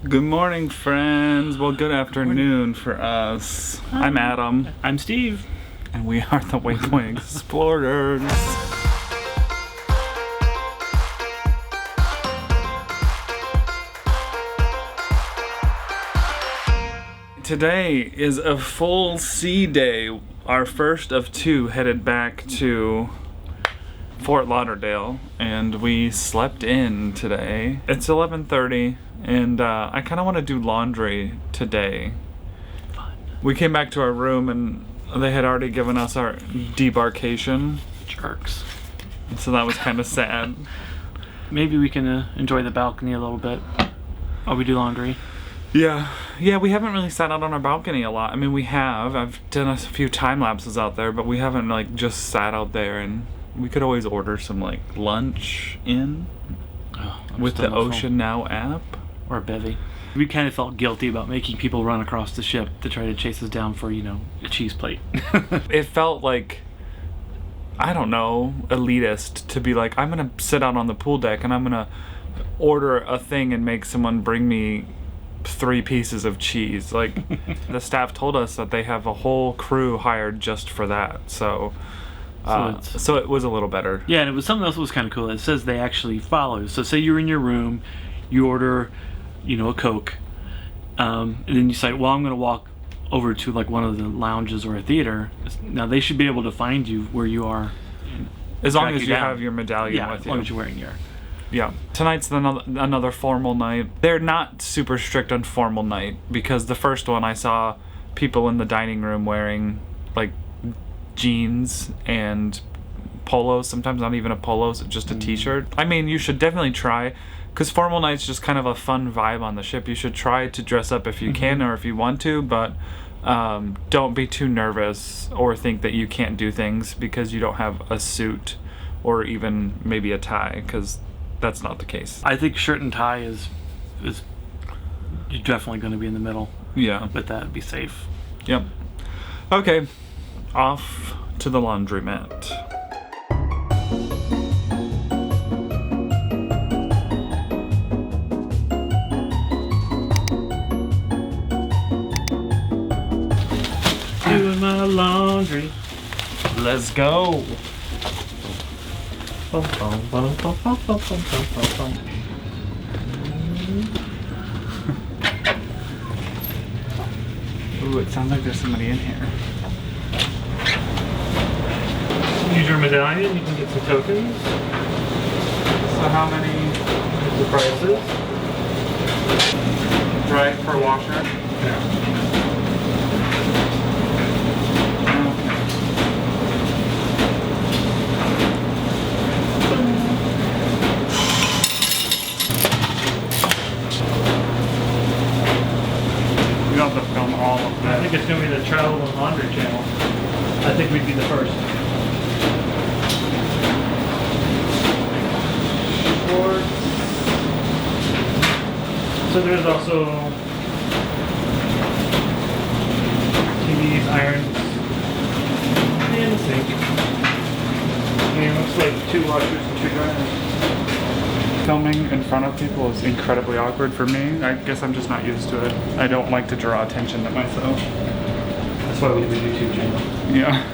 Good morning, friends. Well, good afternoon for us. I'm Adam. I'm Steve. And we are the Waypoint Explorers. Today is a full sea day. Our first of two headed back to Fort Lauderdale, and we slept in today. It's 11:30, and I kind of want to do laundry today. Fun. We came back to our room, and they had already given us our debarkation. Jerks. So that was kind of sad. Maybe we can enjoy the balcony a little bit while we do laundry. Yeah, we haven't really sat out on our balcony a lot. I mean, we have. I've done a few time lapses out there, but we haven't like just sat out there. And we could always order some like lunch in with the Ocean Now app. Or a bevy. We kind of felt guilty about making people run across the ship to try to chase us down for, a cheese plate. It felt like, I don't know, elitist to be like, I'm going to sit out on the pool deck and I'm going to order a thing and make someone bring me 3 pieces of cheese. Like, the staff told us that they have a whole crew hired just for that. So it was a little better. Yeah, and it was something else that was kind of cool. It says they actually follow. So say you're in your room, you order, a Coke, and then you say, well, I'm going to walk over to like one of the lounges or a theater. Now they should be able to find you where you are. As long as you have your medallion with you. As long as you're wearing your... Yeah. Tonight's another formal night. They're not super strict on formal night, because the first one I saw people in the dining room wearing like jeans and polos, sometimes not even a polo, just a t-shirt. I mean, you should definitely try, because formal night's just kind of a fun vibe on the ship. You should try to dress up if you can or if you want to, but don't be too nervous or think that you can't do things because you don't have a suit or even maybe a tie, because that's not the case. I think shirt and tie is you're definitely going to be in the middle. Yeah. With that, be safe. Yep. Okay. Off to the laundromat. Doing my laundry. Let's go. Ooh, it sounds like there's somebody in here. Use your medallion, you can get some tokens. So how many The prices. right per washer? Yeah. We have to film all of I that. think it's going to be the Travel and Laundry channel. I think we'd be the first. So there's also TVs, irons, and a sink. And it looks like 2 washers and 2 dryers. Filming in front of people is incredibly awkward for me. I guess I'm just not used to it. I don't like to draw attention to myself. That's why we have a YouTube channel. Yeah.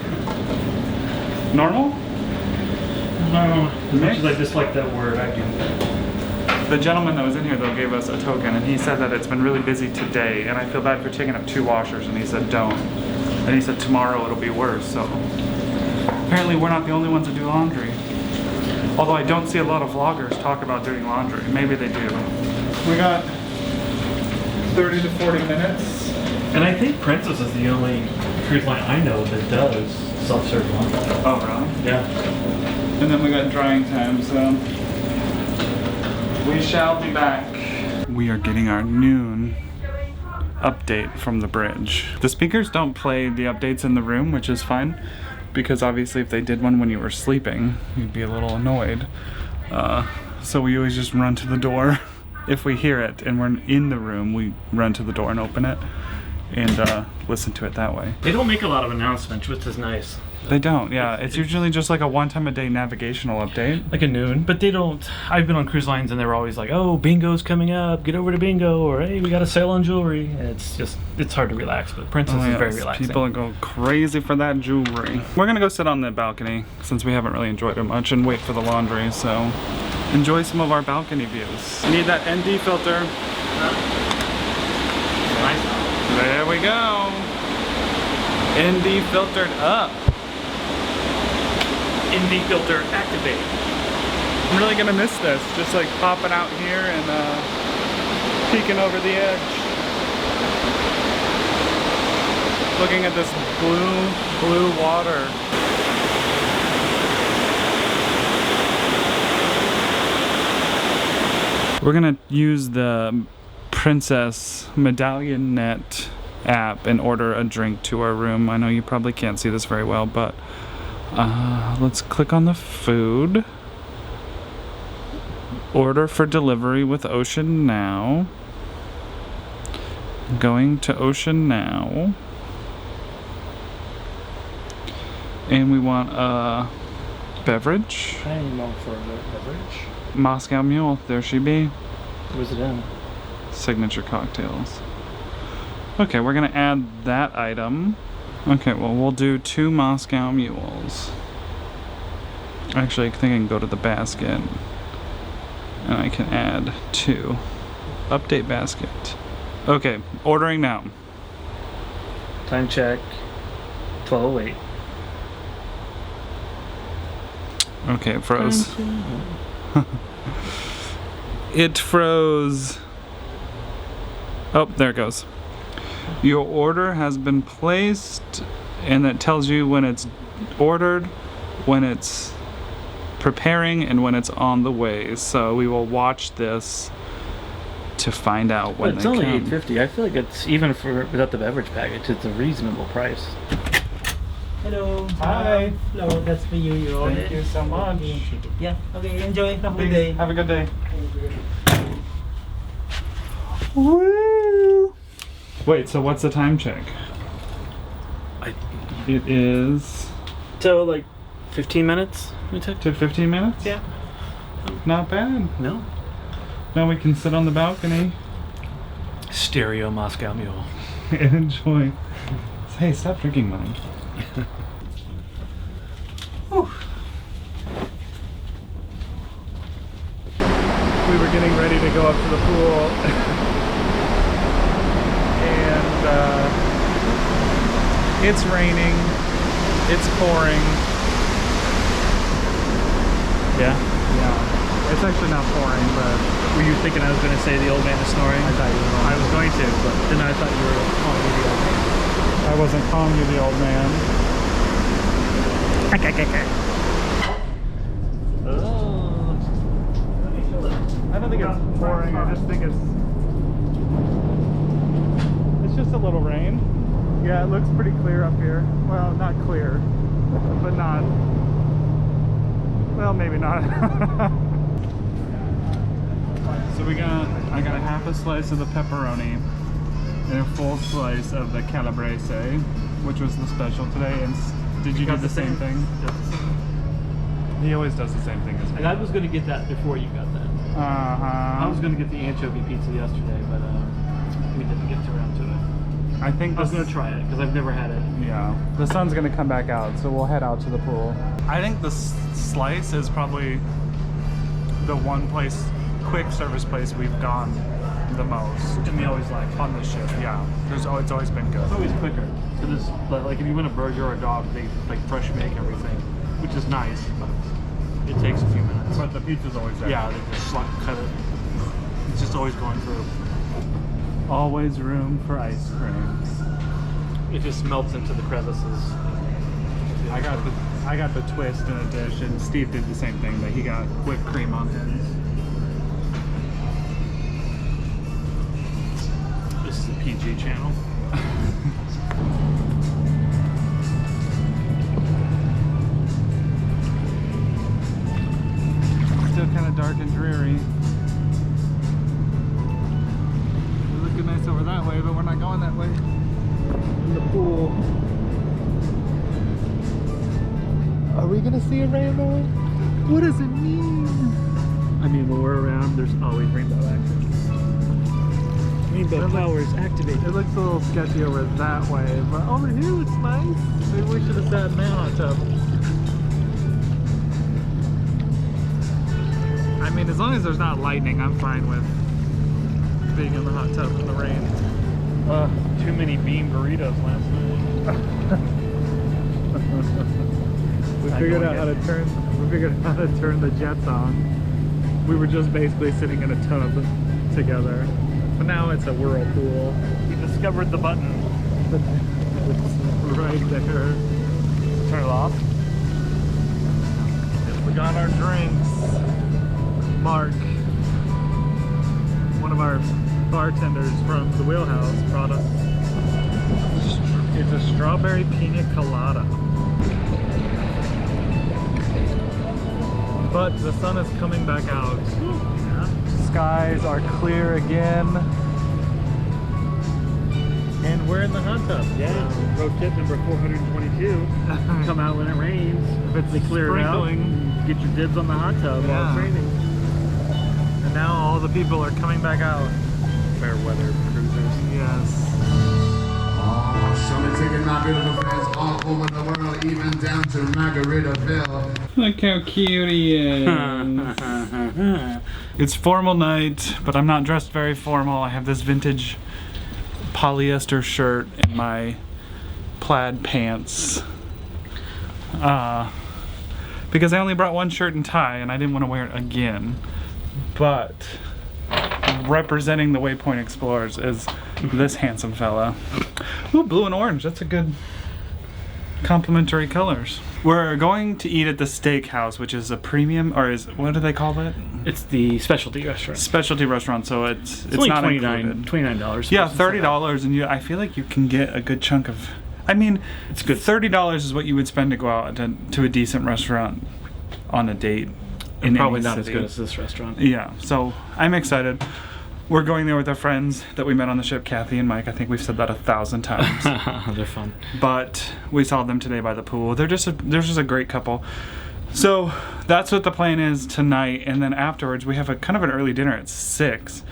Normal? No, as much as I dislike that word, I do. The gentleman that was in here though gave us a token, and he said that it's been really busy today, and I feel bad for taking up 2 washers, and he said don't. And he said tomorrow it'll be worse, so apparently we're not the only ones that do laundry. Although I don't see a lot of vloggers talk about doing laundry. Maybe they do. We got 30 to 40 minutes. And I think Princess is the only cruise line I know that does self-serve laundry. Oh really? Yeah. And then we got drying time, so we shall be back. We are getting our noon update from the bridge. The speakers don't play the updates in the room, which is fine, because obviously if they did one when you were sleeping, you'd be a little annoyed. So we always just run to the door. If we hear it and we're in the room, we run to the door and open it and listen to it that way. They don't make a lot of announcements, which is nice. They don't, yeah. It's usually just like a one-time-a-day navigational update. Like a noon, but they don't. I've been on cruise lines and they're always like, "Oh, bingo's coming up. Get over to bingo," or "Hey, we got a sale on jewelry." And it's hard to relax. But Princess is very relaxing. People go crazy for that jewelry. We're gonna go sit on the balcony since we haven't really enjoyed it much and wait for the laundry. So enjoy some of our balcony views. Need that ND filter. Nice. There we go. ND filtered up. ND filter activate. I'm really gonna miss this. Just like popping out here and peeking over the edge. Looking at this blue water. We're gonna use the Princess Medallion Net app and order a drink to our room. I know you probably can't see this very well, but let's click on the food. Order for delivery with Ocean Now. Going to Ocean Now. And we want a beverage. I am known for a beverage. Moscow Mule, there she be. Where's it in? Signature cocktails. Okay, we're gonna add that item. Okay, well, we'll do 2 Moscow Mules. Actually, I think I can go to the basket. And I can add 2. Update basket. Okay, ordering now. Time check. 12:08. Okay, it froze. It froze. Oh, there it goes. Your order has been placed, and that tells you when it's ordered, when it's preparing, and when it's on the way. So we will watch this to find out when It's they only come. $8.50. I feel like it's even for without the beverage package. It's a reasonable price. Hello. Hi. Hello, that's for you. Your order. Thank you so much. Yeah. Okay. Enjoy. Have a good Thanks. day. Have a good day. Woo! Wait, so what's the time check? It is So like 15 minutes we took. to 15 minutes? Yeah. Not bad. No. Now we can sit on the balcony Stereo Moscow Mule. and enjoy. Hey, stop drinking mine. We were getting ready to go up to the pool and it's raining, it's pouring. Yeah. Yeah, it's actually not pouring, but Were you thinking I was going to say the old man is snoring? I thought you were I was going to, but then I thought you were calling me the old man. I wasn't calling you the old man. Oh. I don't think it's pouring, I just think it's just a little rain. Yeah, it looks pretty clear up here. Well, not clear, but not, well, maybe not. So I got a half a slice of the pepperoni and a full slice of the calabrese, which was the special today. And did you do the same thing? He always does the same thing as me. And I was going to get that before you got that. I was going to get the anchovy pizza yesterday, but we didn't get around to it. I think I was going to try it because I've never had it. Yeah, the sun's gonna come back out, so we'll head out to the pool. I think the slice is probably the one place, quick service place we've gone the most. And we always like On the ship, yeah. It's always been good. It's always quicker. So this, like if you win a burger or a dog, they like fresh make everything, which is nice, but it takes a few minutes. But the pizza's always there. Yeah, they just cut it. It's just always going through. Always room for ice cream. It just melts into the crevices. I got the twist in a dish, and Steve did the same thing, but he got whipped cream on his. This is a PG channel. Still kind of dark and dreary. It's looking nice over that way, but we're not going that way. In the pool. gonna see a rainbow? What does it mean? I mean, when we're around, there's always rainbow action. Rainbow powers activated. It looks a little sketchy over that way, but over here looks nice. Maybe we should have sat in that hot tub. I mean, as long as there's not lightning, I'm fine with being in the hot tub in the rain. Too many bean burritos last night. We figured out how to turn the jets on. We were just basically sitting in a tub together. But now it's a whirlpool. We discovered the button. It's right there. Turn it off. We got our drinks. Mark, one of our bartenders from the Wheelhouse, brought us. It's a strawberry pina colada. But the sun is coming back out. Skies are clear again. And we're in the hot tub. Yeah. Pro tip number 422. Come out when it rains. If it's clear it out, sprinkling. get your dibs on the hot tub while it's Yeah. raining. And now all the people are coming back out. Fair weather cruisers. Yes. Oh, shorty taking my beautiful friends all over the world, even down to Margaritaville. Look how cute he is. It's formal night, but I'm not dressed very formal. I have this vintage polyester shirt and my plaid pants. Because I only brought one shirt and tie and I didn't want to wear it again. But representing the Waypoint Explorers is this handsome fella. Ooh, blue and orange. That's a good complementary colors. We're going to eat at the steakhouse, which is a premium, or is, what do they call it? It's the specialty restaurant. Specialty restaurant, so it's only not $29. Yeah, $30, and I feel like you can get a good chunk of. I mean, It's good. $30 is what you would spend to go out to a decent restaurant on a date. In Probably any not as city. good as this restaurant. Yeah, so I'm excited. We're going there with our friends that we met on the ship, Kathy and Mike. I think we've said that 1,000 times. They're fun. But we saw them today by the pool. They're just a great couple. So that's what the plan is tonight, and then afterwards we have a kind of an early dinner at 6,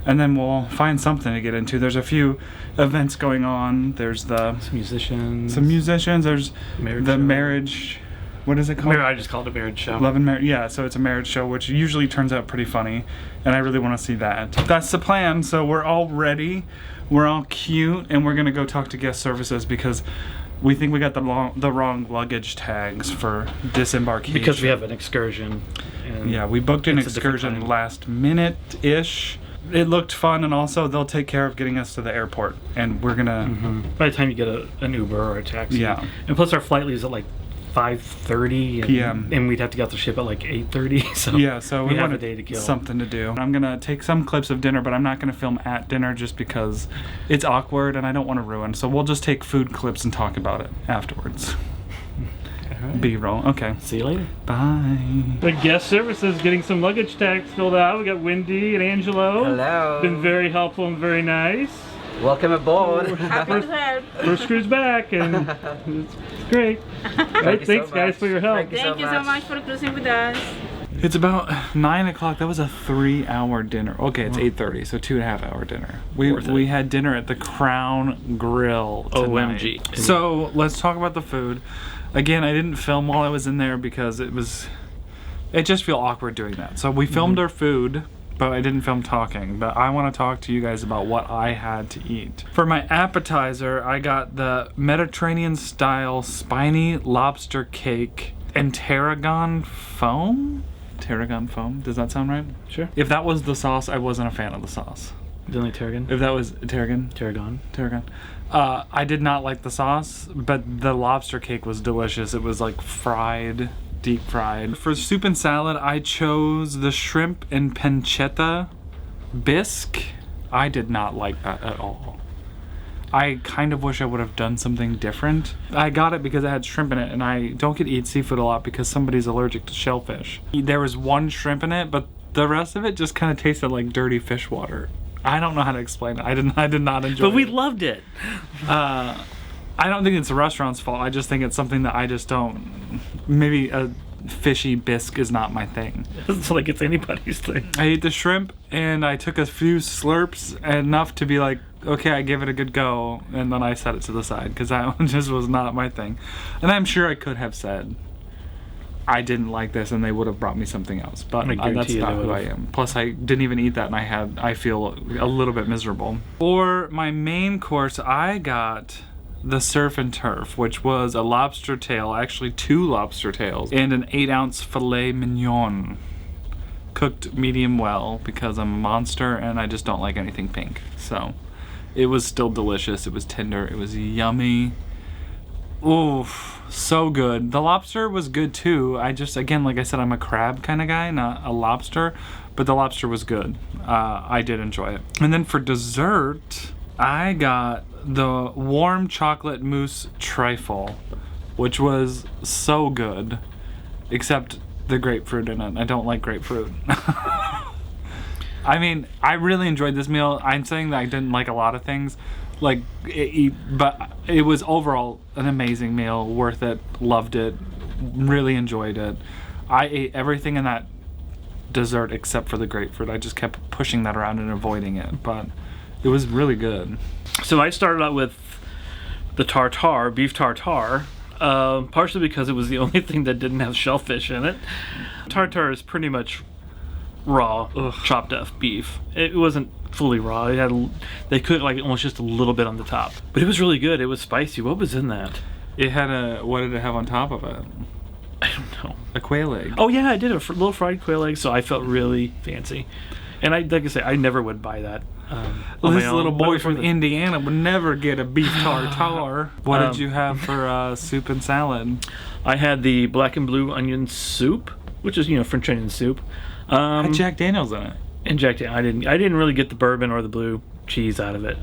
and then we'll find something to get into. There's a few events going on. There's Some musicians. There's Marriage the show. marriage. What is it called? I just called it a marriage show. Love and Marriage. Yeah, so it's a marriage show, which usually turns out pretty funny, and I really want to see that. That's the plan. So we're all ready. We're all cute, and we're gonna go talk to guest services because we think we got the wrong luggage tags for disembarkation. Because we have an excursion. And Yeah, we booked an it's a different excursion time. last minute-ish. It looked fun, and also they'll take care of getting us to the airport, and we're gonna. By the time you get an Uber or a taxi. Yeah. And plus our flight leaves at like 5:30 PM. and we'd have to get off the ship at like 8:30. So Yeah, so we have wanted a day to kill. something to do. I'm gonna take some clips of dinner, but I'm not gonna film at dinner just because it's awkward and I don't want to ruin. So we'll just take food clips and talk about it afterwards. Alright. B-roll. Okay. See you later. Bye. The guest services getting some luggage tags filled out. We got Wendy and Angelo. Hello. Been very helpful and very nice. Welcome aboard. Happy to help. First cruise back, and it's great. Right, you thanks so guys much. for your help. Thank you. Thank you so much for cruising with us. It's about 9 o'clock. That was a 3-hour dinner. Okay, it's 8:30, so 2.5-hour dinner. Worth it. We had dinner at the Crown Grill tonight. OMG. So let's talk about the food. Again, I didn't film while I was in there because it just feel awkward doing that. So we filmed our food, but I didn't film talking. But I want to talk to you guys about what I had to eat. For my appetizer, I got the Mediterranean style spiny lobster cake and tarragon foam. Tarragon foam. Does that sound right? Sure. If that was the sauce, I wasn't a fan of the sauce. Dinley Tarragon. If that was tarragon, Tarragon. I did not like the sauce, but the lobster cake was delicious. It was like fried, deep fried. For soup and salad, I chose the shrimp and pancetta bisque. I did not like that at all. I kind of wish I would have done something different. I got it because it had shrimp in it, and I don't get to eat seafood a lot because somebody's allergic to shellfish. There was one shrimp in it, but the rest of it just kind of tasted like dirty fish water. I don't know how to explain it. I did not enjoy it. But we loved it. I don't think it's the restaurant's fault. I just think it's something that I just don't. Maybe a fishy bisque is not my thing. It doesn't sound like it's anybody's thing. I ate the shrimp and I took a few slurps, enough to be like, okay, I give it a good go, and then I set it to the side because that one just was not my thing. And I'm sure I could have said I didn't like this and they would have brought me something else, but that's not who I am. Plus I didn't even eat that, and I feel a little bit miserable. For my main course, I got the surf and turf, which was a lobster tail, actually 2 lobster tails, and an 8-ounce filet mignon, cooked medium well because I'm a monster and I just don't like anything pink. So it was still delicious. It was tender. It was yummy. Oof, so good. The lobster was good too. I just, again, like I said, I'm a crab kind of guy, not a lobster, but the lobster was good. I did enjoy it. And then for dessert, I got the warm chocolate mousse trifle, which was so good, except the grapefruit in it. I don't like grapefruit. I mean, I really enjoyed this meal. I'm saying that I didn't like a lot of things, but it was overall an amazing meal, worth it, loved it, really enjoyed it. I ate everything in that dessert except for the grapefruit. I just kept pushing that around and avoiding it, but it was really good. So I started out with the tartare, beef tartare, partially because it was the only thing that didn't have shellfish in it. Tartare is pretty much raw, chopped up beef. It wasn't fully raw. They cooked like almost just a little bit on the top, but it was really good. It was spicy. What was in that? It had what did it have on top of it? I don't know. A quail egg. Oh yeah, I did a little fried quail egg, so I felt really fancy. And like I say, I never would buy that. This little boy from Indiana would never get a beef tartare. What did you have for soup and salad? I had the black and blue onion soup, which is French onion soup. Had Jack Daniels in it. And Jack Daniels. I didn't really get the bourbon or the blue cheese out of it.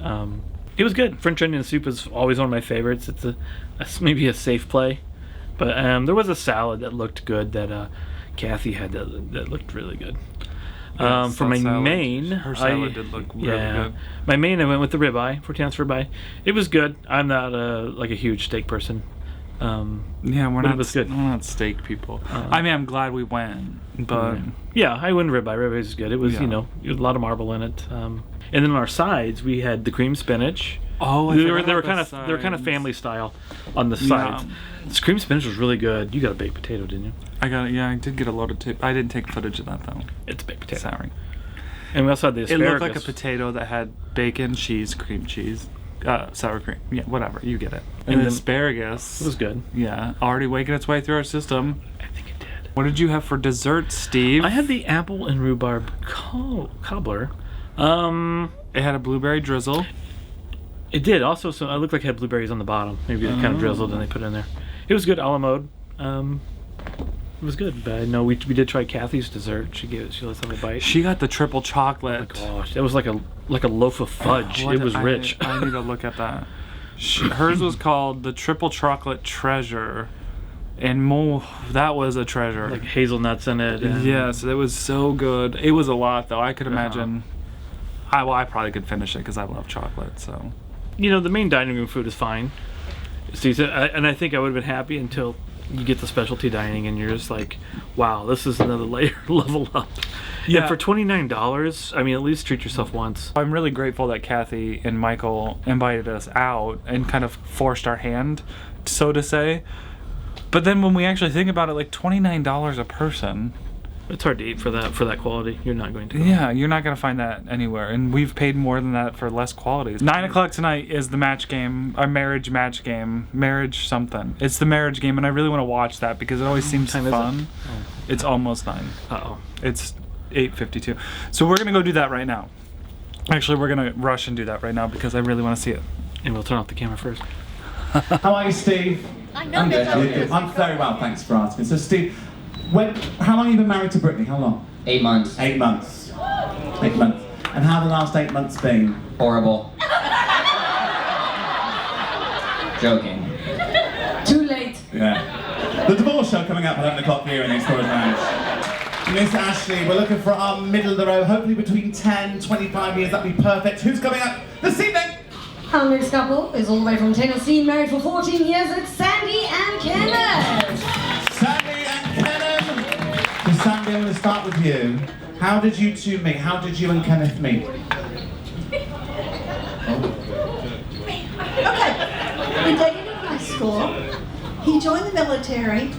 It was good. French onion soup is always one of my favorites. It's maybe a safe play, but there was a salad that looked good that Kathy had that looked really good. For my main, her salad did look really good. My main, I went with the ribeye, 14-ounce ribeye. It was good. I'm not a huge steak person. Yeah, we're not steak people. I mean, I'm glad we went, but yeah, I went ribeye. Ribeye is good. It was a lot of marble in it. And then on our sides, we had the cream spinach. Oh, they were kind of family style on the sides. This cream spinach was really good. You got a baked potato, didn't you? I got it. Yeah, I did get a loaded tip. I didn't take footage of that though. It's a baked potato. Sorry. And we also had the asparagus. It looked like a potato that had bacon, cheese, cream cheese, sour cream. Yeah, whatever. You get it. And the asparagus. It was good. Yeah, already waking its way through our system. I think it did. What did you have for dessert, Steve? I had the apple and rhubarb cobbler. It had a blueberry drizzle. It did. Also, so it looked like it had blueberries on the bottom. Maybe they kind of drizzled and they put it in there. It was good a la mode. It was good, but I know we did try Kathy's dessert. She let us have a bite. She got the triple chocolate. Oh my gosh, that was like a loaf of fudge. It was rich. I need to look at that. Hers was called the triple chocolate treasure, and that was a treasure. Like hazelnuts in it. Yes, it was so good. It was a lot though. I could imagine. I probably could finish it because I love chocolate. So. The main dining room food is fine. See, and I think I would have been happy until you get the specialty dining and you're just like, wow, this is another level up. Yeah. And for $29, I mean, at least treat yourself once. I'm really grateful that Kathy and Michael invited us out and kind of forced our hand, so to say. But then when we actually think about it, like $29 a person. It's hard to eat for that quality. You're not going to. Yeah, you're not going to find that anywhere. And we've paid more than that for less quality. 9 o'clock tonight is the match game, our marriage match game. Marriage something. It's the marriage game, and I really want to watch that because it always seems fun. It's almost 9. Uh-oh. It's 8:52. So we're going to go do that right now. Actually, we're going to rush and do that right now because I really want to see it. And we'll turn off the camera first. How are you, Steve? I'm good. I'm very well, thanks for asking. So, Steve, how long have you been married to Brittany? How long? 8 months. 8 months. 8 months. And how have the last 8 months been? Horrible. Joking. Too late. Yeah. The divorce show coming up at 11 o'clock here in the Explorers Lounge. Miss Ashley, we're looking for our middle of the road, hopefully between 10, 25 years, that'd be perfect. Who's coming up this evening? Our next couple is all the way from Tennessee, married for 14 years. It's Sandy and Kenneth. Sandy and Kenneth! So Sandy, I'm going to start with you. How did you two meet? How did you and Kenneth meet? Okay, we dated in high school. He joined the military.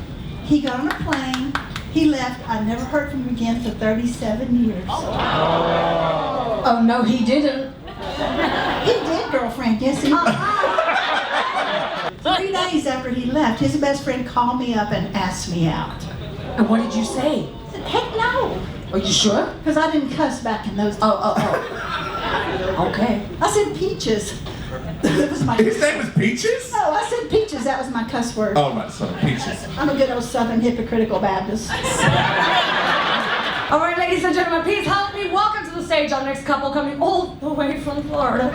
He got on a plane. He left. I never heard from him again for 37 years. Oh, no, he didn't. He did, girlfriend. Yes, he did. 3 days after he left, his best friend called me up and asked me out. And what did you say? I said, heck no. Are you sure? Because I didn't cuss back in those days. Oh. Okay. I said peaches. That was my His name was Peaches? No, I said peaches. That was my cuss word. Oh, right, sorry, Peaches. I'm a good old Southern hypocritical Baptist. All right, ladies and gentlemen, please help me welcome to the stage our next couple coming all the way from Florida.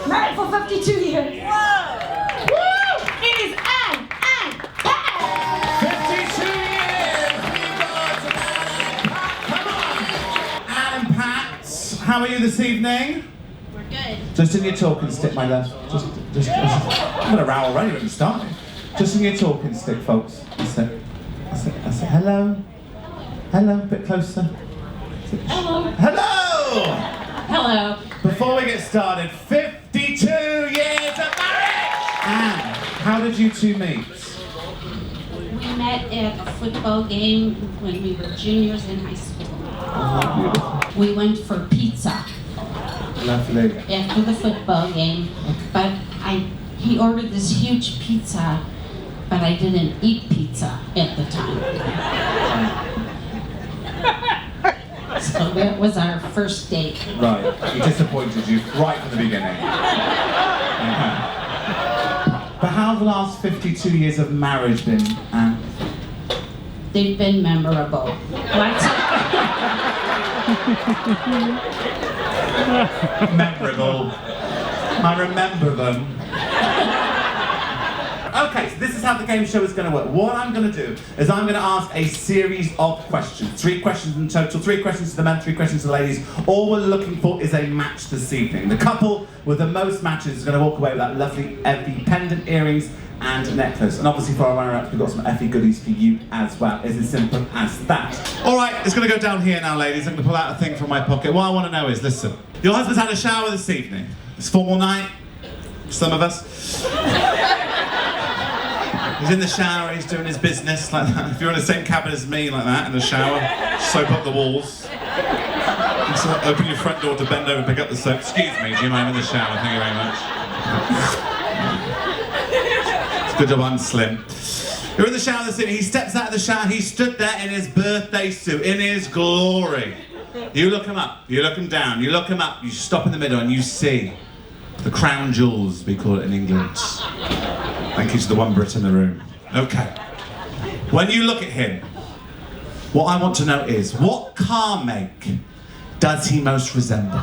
Married for 52 years. Whoa! Woo! It is Ann and Pat! 52 years! Come on! Ann and Pat, how are you this evening? Good. Just in your talking stick, my love. Just I'm gonna row already when you start. Just in your talking stick, folks. That's it. Hello. Hello, a bit closer. Hello. Hello! Hello. Before we get started, 52 years of marriage! Anne, how did you two meet? We met at a football game when we were juniors in high school. We went for pizza Lovely. after the football game, but he ordered this huge pizza, but I didn't eat pizza at the time. So that was our first date. Right, he disappointed you right from the beginning. Okay. But how have the last 52 years of marriage been, Anne? They've been memorable. Lots of Memorable. I remember them. Okay, so this is how the game show is going to work. What I'm going to do is I'm going to ask a series of questions. 3 questions in total, 3 questions to the men, 3 questions to the ladies. All we're looking for is a match this evening. The couple with the most matches is going to walk away with that lovely Effie pendant, earrings and necklace. And obviously for our runner-ups, we've got some Effie goodies for you as well. It's as simple as that. All right, it's going to go down here now, ladies. I'm going to pull out a thing from my pocket. What I want to know is, listen, your husband's had a shower this evening. It's formal night, some of us. He's in the shower, he's doing his business like that. If you're in the same cabin as me like that, in the shower, soap up the walls. So open your front door to bend over and pick up the soap. Excuse me, do you mind? I'm in the shower, thank you very much. It's a good job I'm slim. You're in the shower this evening, he steps out of the shower, he stood there in his birthday suit, in his glory. You look him up, you look him down, you look him up, you stop in the middle and you see the crown jewels, we call it in England. Thank you to the one Brit in the room. Okay. When you look at him, what I want to know is, what car make does he most resemble?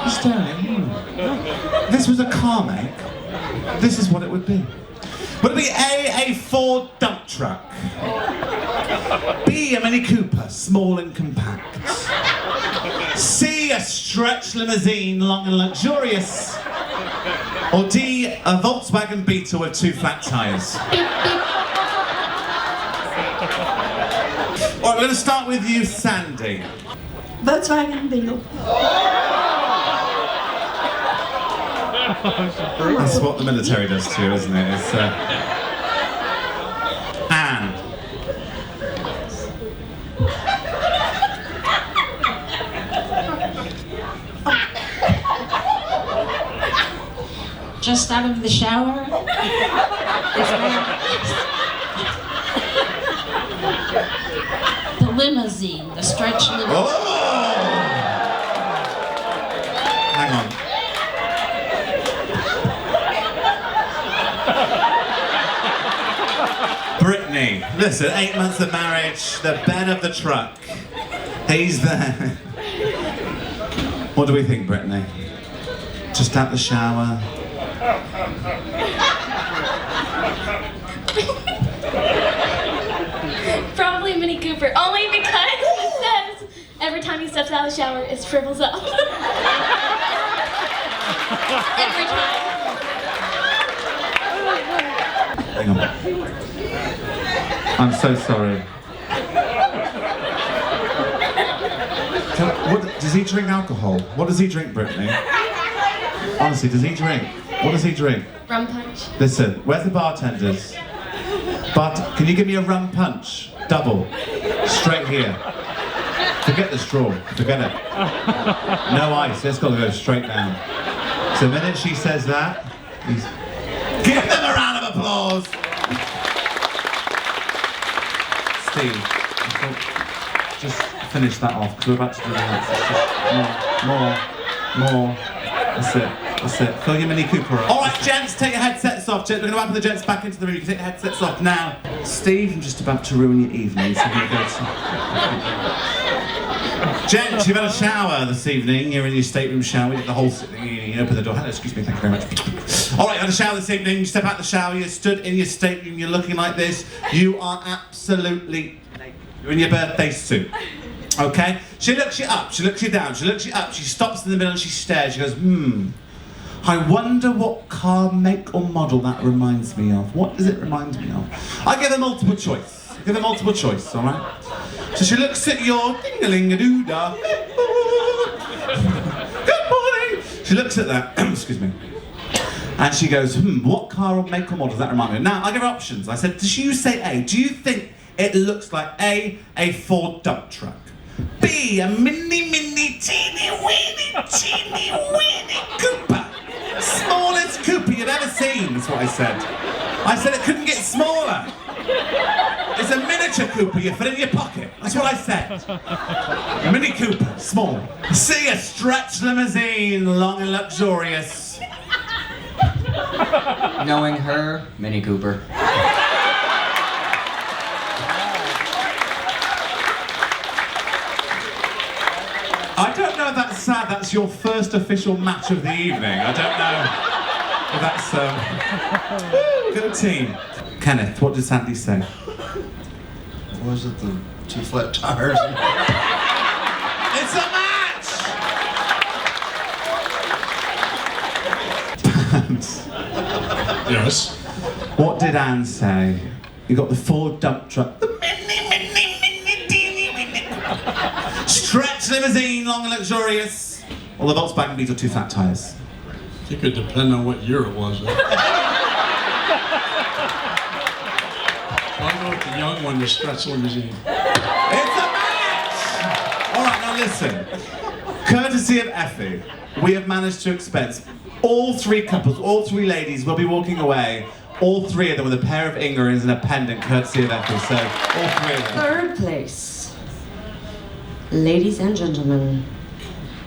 Sterling, if this was a car make, this is what it would be. Would it be A, Ford dump truck? B, a Mini Cooper, small and compact? C, a stretch limousine, long and luxurious? Or D, a Volkswagen Beetle with 2 flat tyres? Alright, we're going to start with you, Sandy. Volkswagen Beetle. That's what the military does to you, isn't it? It's, Anne. just out of the shower. The limousine, the stretch limousine. Oh! Hang on. Brittany, listen, 8 months of marriage, the bed of the truck. He's there. What do we think, Brittany? Just out the shower. Probably a Mini Cooper, only because he says every time he steps out of the shower, it shrivels up. Every time. Hang on. I'm so sorry. Does he drink alcohol? What does he drink, Brittany? Honestly, does he drink? What does he drink? Rum punch. Listen, where's the bartenders? Can you give me a rum punch? Double. Straight here. Forget the straw. Forget it. No ice. It's got to go straight down. So the minute she says that, give them a round of applause. Steve, just finish that off because we're about to do that. More. That's it. Fill your Mini Cooper up. All right, gents, take your headsets off. We're going to welcome the gents back into the room. You can take your headsets off now. Steve, I'm just about to ruin your evening. So I'm going to go to... Gents, you've had a shower this evening. You're in your stateroom shower. You did the whole thing. You open the door. Hello, excuse me. Thank you very much. All right, you had a shower this evening. You step out the shower. You're stood in your stateroom. You're looking like this. You are absolutely naked. You're in your birthday suit. Okay? She looks you up. She looks you down. She looks you up. She stops in the middle and she stares. She goes, I wonder what car, make or model that reminds me of. What does it remind me of? I give her multiple choice. All right? So she looks at your ding-a-ling-a-doo-da. Good morning. She looks at that, excuse me, and she goes, what car or make or model does that remind me of? Now, I give her options. I said, does you say A? Do you think it looks like A Ford dump truck? B, a mini, teeny, weeny Cooper. Smallest Cooper you've ever seen, is what I said. I said it couldn't get smaller. It's a miniature Cooper you fit in your pocket. That's what I said. Mini Cooper, small. See, a stretch limousine, long and luxurious. Knowing her, Mini Cooper. I don't know if that's sad. That's your first official match of the evening. I don't know if that's... good team. Kenneth, what did Sandy say? Was it the 2 flat tires? It's a match! Yes. What did Anne say? You got the Ford dump truck. The stretch limousine, long and luxurious. Or the Volkswagen Beetle 2 flat tires. I think it depends on what year it was. I know the young one, the stretch limousine. It's a match! All right, now listen. Courtesy of Effie, we have managed to expense all 3 couples, all 3 ladies will be walking away. All 3 of them with a pair of earrings and a pendant, courtesy of Effie. So, all 3 of them. Third place, ladies and gentlemen,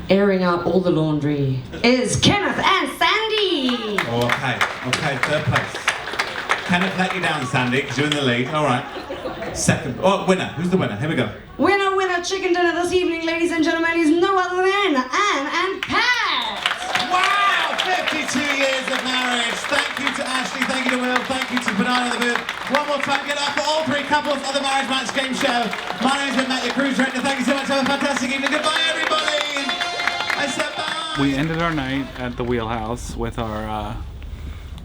airing out all the laundry, is Kenneth and Sandy! Oh, okay, third place. Kenneth let you down, Sandy, because you're in the lead. All right. Second. Oh, winner. Who's the winner? Here we go. Winner, chicken dinner this evening, ladies and gentlemen, is no other than Anne and Pat! Wow! 52 years of marriage. Thank you to Ashley, thank you to Will, thank you to Banana in the booth. One more time, get up for all 3 couples of the Marriage Match Game Show. My name's been Matt, your cruise director. Thank you so much. Have a fantastic evening. Goodbye, everybody. I said bye. We ended our night at the Wheelhouse with our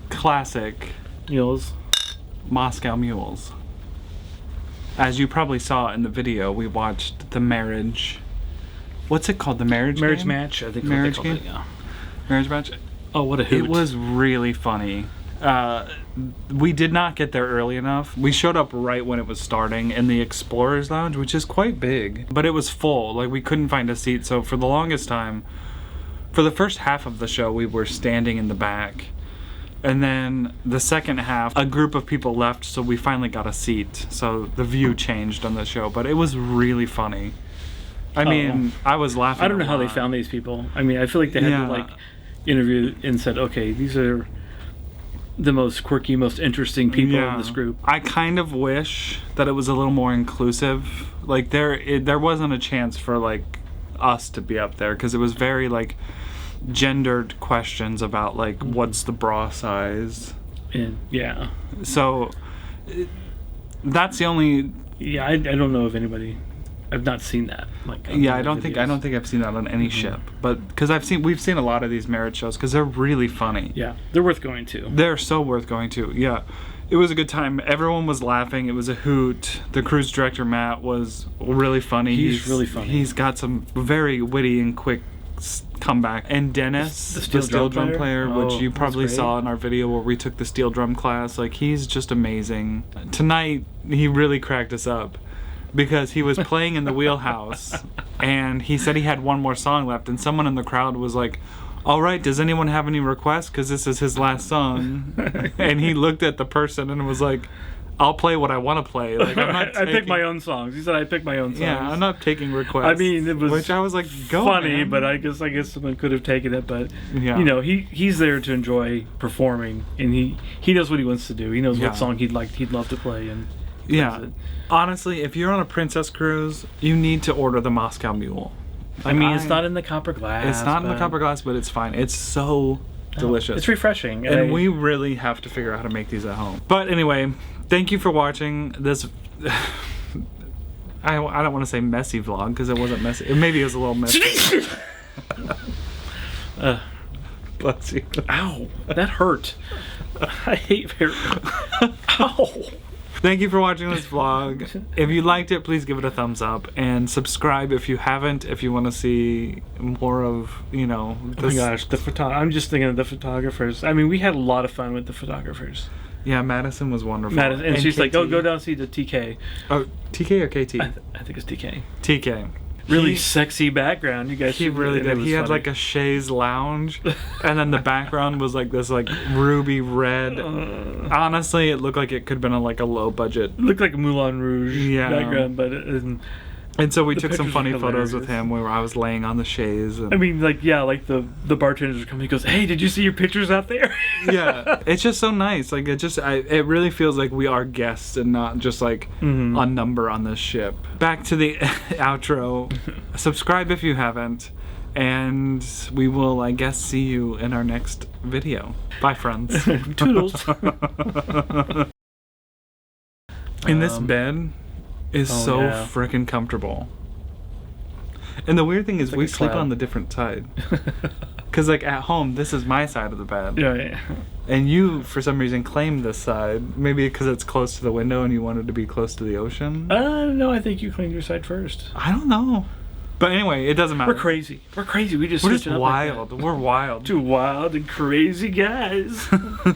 classic Mules. Moscow Mules. As you probably saw in the video, we watched the marriage. What's it called? The marriage game? Match, I think. Marriage what they game? called it, yeah. Marriage match? Oh, what a hoot. It was really funny. We did not get there early enough. We showed up right when it was starting in the Explorers Lounge, which is quite big, but it was full. Like, we couldn't find a seat, so for the longest time, for the first half of the show, we were standing in the back. And then the second half, a group of people left, so we finally got a seat. So the view changed on the show, but it was really funny. I mean, I was laughing. I don't know how they found these people. I mean, I feel like they had to like interview and said, okay, these are the most quirky, most interesting people in this group. I kind of wish that it was a little more inclusive. Like there wasn't a chance for like us to be up there because it was very like gendered questions about like what's the bra size. And So that's the only. Yeah, I don't know of anybody. I've not seen that. Like, Yeah, I don't think I've seen that on any ship, but because we've seen a lot of these merit shows because they're really funny. Yeah, they're worth going to. They're so worth going to. Yeah, it was a good time. Everyone was laughing. It was a hoot. The cruise director Matt was really funny. He's really funny. He's got some very witty and quick comeback. And Dennis, the steel drum player, which Oh, you that's probably great. saw in our video where we took the steel drum class. Like, he's just amazing. Tonight he really cracked us up because he was playing in the wheelhouse and he said he had one more song left, and someone in the crowd was like, all right, does anyone have any requests, because this is his last song? And he looked at the person and was like, I'll play what I want to play. Like, I'm not I pick my own songs. He said I pick my own songs. Yeah, I'm not taking requests. I mean, it was which I was like, go, funny, man. but I guess someone could have taken it. But Yeah. you know, he's there to enjoy performing, and he knows what he wants to do. He knows Yeah. what song he'd love to play, and Yeah. plays it. Honestly, if you're on a princess cruise, you need to order the Moscow Mule. I mean, it's not in the copper glass. It's not in the but- copper glass, but it's fine. It's so delicious. It's refreshing. And we really have to figure out how to make these at home. But anyway, thank you for watching this. I don't want to say messy vlog because it wasn't messy. Maybe it was a little messy. Bless you. Ow, that hurt. I hate hair. Ow. Thank you for watching this vlog. If you liked it, please give it a thumbs up and subscribe if you haven't. If you want to see more of, Oh my gosh, I'm just thinking of the photographers. I mean, we had a lot of fun with the photographers. Yeah, Madison was wonderful. And she's like, KT. "Oh, go down and see the TK." Oh, TK or KT? I think it's TK. TK. Really sexy background. You guys. He should- really it did. was He had funny. like a chaise lounge, and then the background was like this like ruby red. Honestly, it looked like it could have been like a low budget. It looked like a Moulin Rouge background, but and so we the took some pictures funny were photos with hilarious. him where I was laying on the chaise. And I mean, like the bartenders would come. He goes, "Hey, did you see your pictures out there?" yeah, it's just so nice. Like it really feels like we are guests and not just like a number on this ship. Back to the outro. Subscribe if you haven't, and we will, I guess, see you in our next video. Bye, friends. Toodles. In this bed is so yeah. freaking comfortable. And the weird thing is like we a sleep cloud. on the different side. Because like at home, this is my side of the bed. Yeah. And you, for some reason, claim this side. Maybe because it's close to the window and you wanted to be close to the ocean. No, I think you cleaned your side first. I don't know. But anyway, it doesn't matter. We're crazy. We just We're switch just it up like wild. that. We're wild. Two wild and crazy guys.